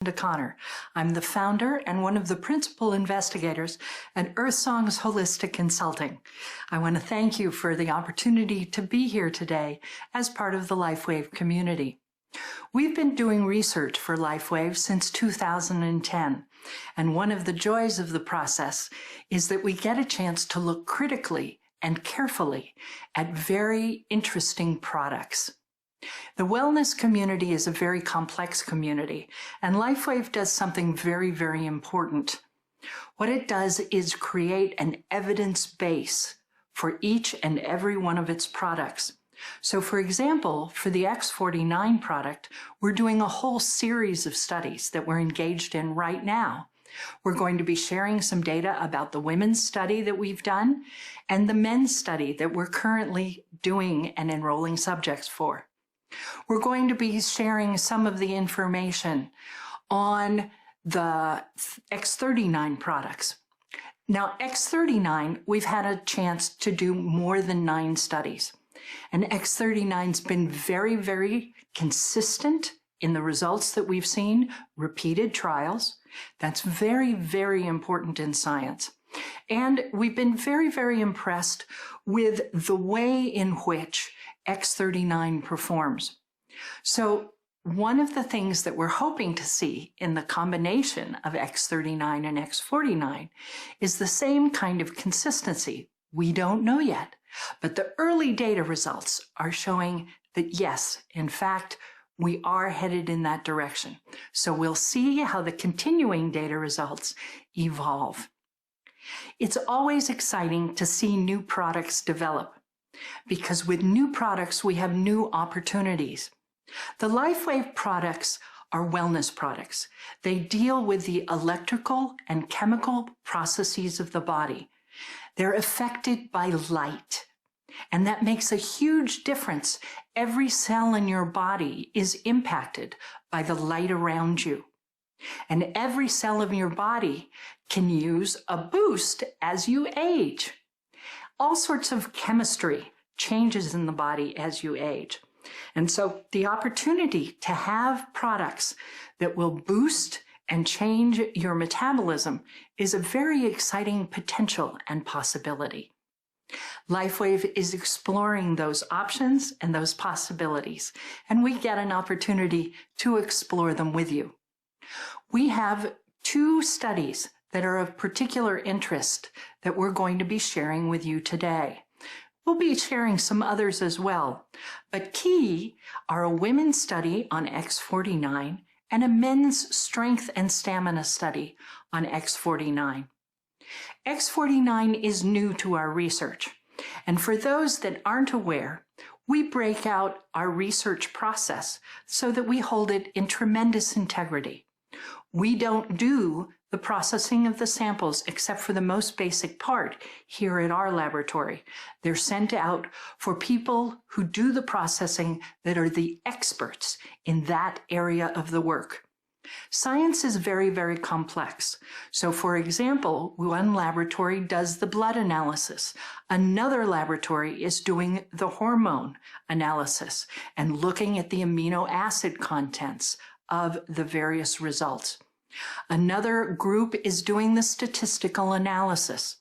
Melinda Connor. I'm the founder and one of the principal investigators at Earthsong's Holistic Consulting. I want to thank you for the opportunity to be here today as part of the LifeWave community. We've been doing research for LifeWave since 2010, and one of the joys of the process is that we get a chance to look critically and carefully at very interesting products. The wellness community is a very complex community, and LifeWave does something very, very important. What it does is create an evidence base for each and every one of its products. So, for example, for the X49 product, we're doing a whole series of studies that we're engaged in right now. We're going to be sharing some data about the women's study that we've done and the men's study that we're currently doing and enrolling subjects for. We're going to be sharing some of the information on the X39 products. Now, X39, we've had a chance to do more than 9 studies. And X39's been very, very consistent in the results that we've seen, repeated trials. That's very, very important in science. And we've been very, very impressed with the way in which X39 performs. So one of the things that we're hoping to see in the combination of X39 and X49 is the same kind of consistency. We don't know yet. But the early data results are showing that yes, in fact, we are headed in that direction. So we'll see how the continuing data results evolve. It's always exciting to see new products develop, because with new products, we have new opportunities. The LifeWave products are wellness products. They deal with the electrical and chemical processes of the body. They're affected by light, and that makes a huge difference. Every cell in your body is impacted by the light around you, and every cell of your body can use a boost as you age. All sorts of chemistry changes in the body as you age. And so the opportunity to have products that will boost and change your metabolism is a very exciting potential and possibility. LifeWave is exploring those options and those possibilities, and we get an opportunity to explore them with you. We have 2 studies that are of particular interest that we're going to be sharing with you today. We'll be sharing some others as well, but key are a women's study on X49 and a men's strength and stamina study on X49. X49 is new to our research, and for those that aren't aware, we break out our research process so that we hold it in tremendous integrity. We don't do the processing of the samples except for the most basic part here at our laboratory. They're sent out for people who do the processing that are the experts in that area of the work. Science is very, very complex. So, for example, one laboratory does the blood analysis. Another laboratory is doing the hormone analysis and looking at the amino acid contents of the various results. Another group is doing the statistical analysis.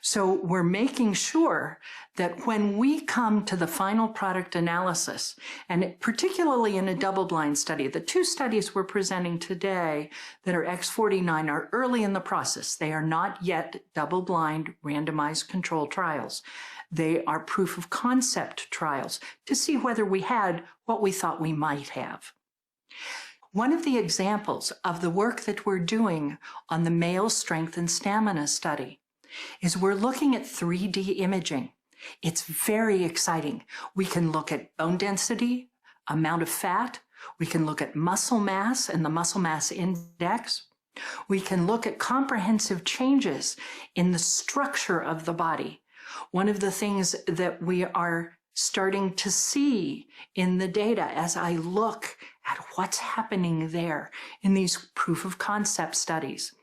So we're making sure that when we come to the final product analysis, and particularly in a double-blind study, the 2 studies we're presenting today that are X49 are early in the process. They are not yet double-blind randomized control trials. They are proof of concept trials to see whether we had what we thought we might have. One of the examples of the work that we're doing on the male strength and stamina study is we're looking at 3D imaging. It's very exciting. We can look at bone density, amount of fat. We can look at muscle mass and the muscle mass index. We can look at comprehensive changes in the structure of the body. One of the things that we are starting to see in the data as I look at what's happening there in these proof of concept studies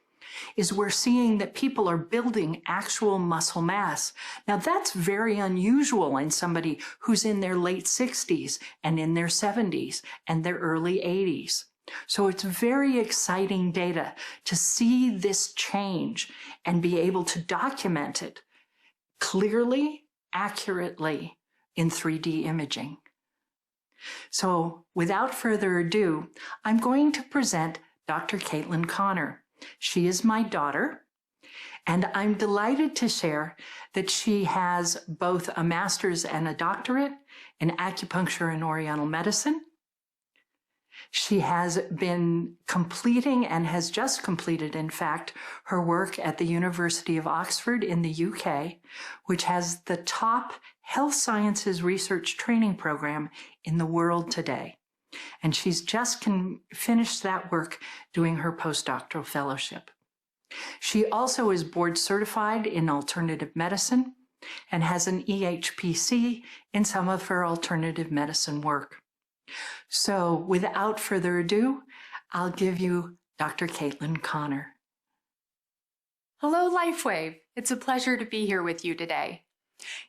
is we're seeing that people are building actual muscle mass. Now that's very unusual in somebody who's in their late 60s and in their 70s and their early 80s. So it's very exciting data to see this change and be able to document it clearly, accurately in 3D imaging. So without further ado, I'm going to present Dr. Caitlin Connor. She is my daughter, and I'm delighted to share that she has both a master's and a doctorate in acupuncture and oriental medicine. She has been completing and has just completed, in fact, her work at the University of Oxford in the UK, which has the top health sciences research training program in the world today. And she's just finished that work doing her postdoctoral fellowship. She also is board certified in alternative medicine and has an EHPC in some of her alternative medicine work. So without further ado, I'll give you Dr. Caitlin Connor. Hello, LifeWave. It's a pleasure to be here with you today.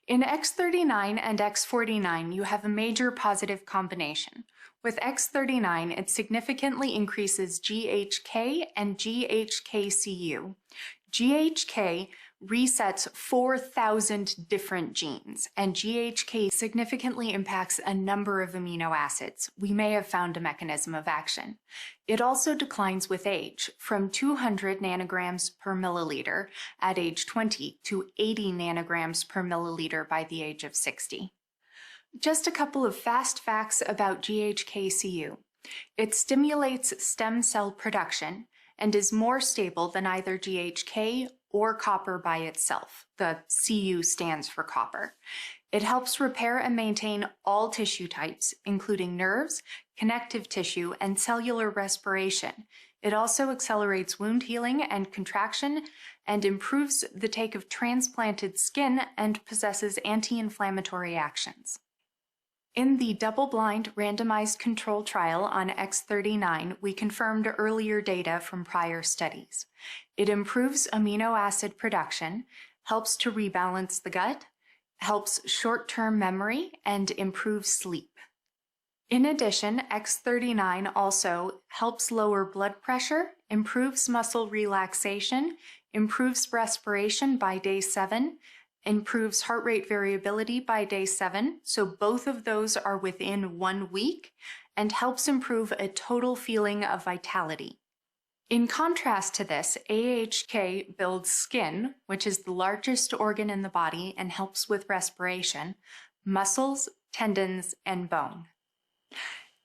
In X39 and X49, you have a major positive combination. With X39, it significantly increases GHK and GHK-Cu. GHK resets 4,000 different genes, and GHK significantly impacts a number of amino acids. We may have found a mechanism of action. It also declines with age, from 200 nanograms per milliliter at age 20 to 80 nanograms per milliliter by the age of 60. Just a couple of fast facts about GHK-Cu. It stimulates stem cell production and is more stable than either GHK or copper by itself. The Cu stands for copper. It helps repair and maintain all tissue types, including nerves, connective tissue, and cellular respiration. It also accelerates wound healing and contraction and improves the take of transplanted skin and possesses anti-inflammatory actions. In the double-blind randomized control trial on X39, we confirmed earlier data from prior studies. It improves amino acid production, helps to rebalance the gut, helps short-term memory, and improves sleep. In addition, X39 also helps lower blood pressure, improves muscle relaxation, improves respiration by day 7, improves heart rate variability by day 7, so both of those are within 1 week, and helps improve a total feeling of vitality. In contrast to this, AHK builds skin, which is the largest organ in the body and helps with respiration, muscles, tendons, and bone.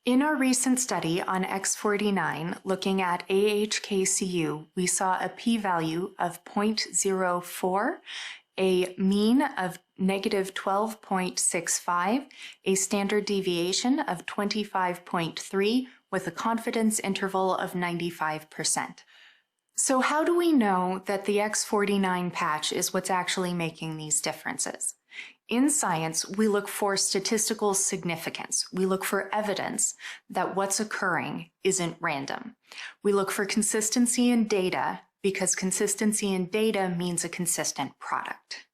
In our recent study on X49, looking at AHK-Cu, we saw a p-value of 0.04, a mean of -12.65, a standard deviation of 25.3, with a confidence interval of 95%. So how do we know that the X49 patch is what's actually making these differences? In science, we look for statistical significance. We look for evidence that what's occurring isn't random. We look for consistency in data, because consistency in data means a consistent product.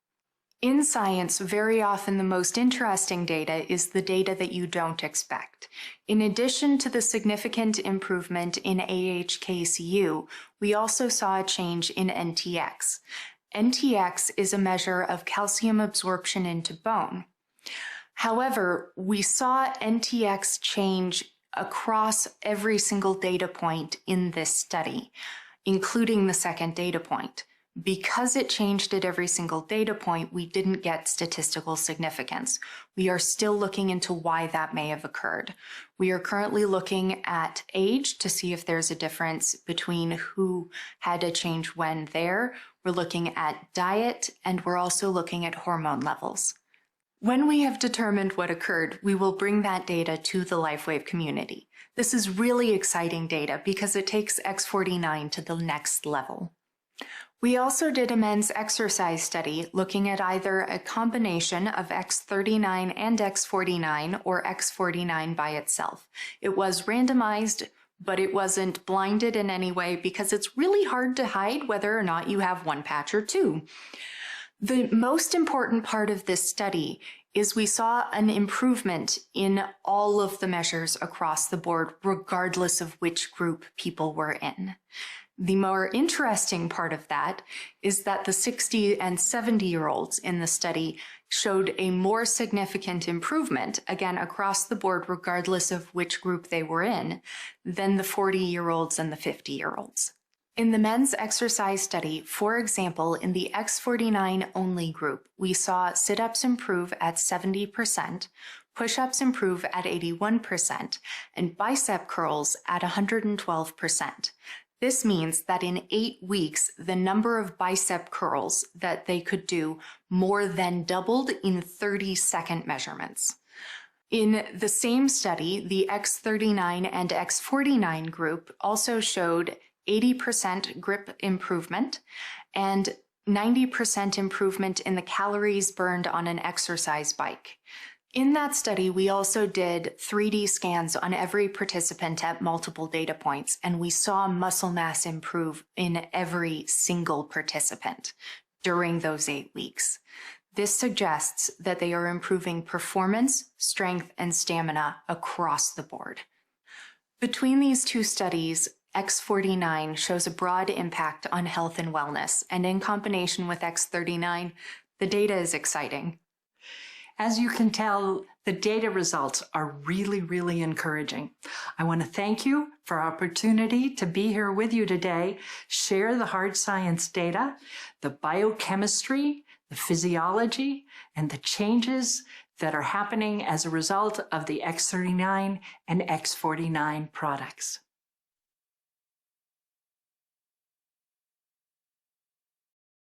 In science, very often the most interesting data is the data that you don't expect. In addition to the significant improvement in AHK-Cu, we also saw a change in NTX. NTX is a measure of calcium absorption into bone. However, we saw NTX change across every single data point in this study, including the second data point. Because it changed at every single data point, we didn't get statistical significance. We are still looking into why that may have occurred. We are currently looking at age to see if there's a difference between who had a change when there. We're looking at diet, and we're also looking at hormone levels. When we have determined what occurred, we will bring that data to the LifeWave community. This is really exciting data because it takes X49 to the next level. We also did a men's exercise study looking at either a combination of X39 and X49 or X49 by itself. It was randomized, but it wasn't blinded in any way because it's really hard to hide whether or not you have one patch or two. The most important part of this study is we saw an improvement in all of the measures across the board, regardless of which group people were in. The more interesting part of that is that the 60 and 70-year-olds in the study showed a more significant improvement, again, across the board, regardless of which group they were in, than the 40-year-olds and the 50-year-olds. In the men's exercise study, for example, in the X49 only group, we saw sit-ups improve at 70%, push-ups improve at 81%, and bicep curls at 112%. This means that in 8 weeks, the number of bicep curls that they could do more than doubled in 30-second measurements. In the same study, the X39 and X49 group also showed 80% grip improvement and 90% improvement in the calories burned on an exercise bike. In that study, we also did 3D scans on every participant at multiple data points, and we saw muscle mass improve in every single participant during those 8 weeks. This suggests that they are improving performance, strength, and stamina across the board. Between these two studies, X49 shows a broad impact on health and wellness, and in combination with X39, the data is exciting. As you can tell, the data results are really encouraging. I want to thank you for our opportunity to be here with you today, share the hard science data, the biochemistry, the physiology, and the changes that are happening as a result of the X39 and X49 products.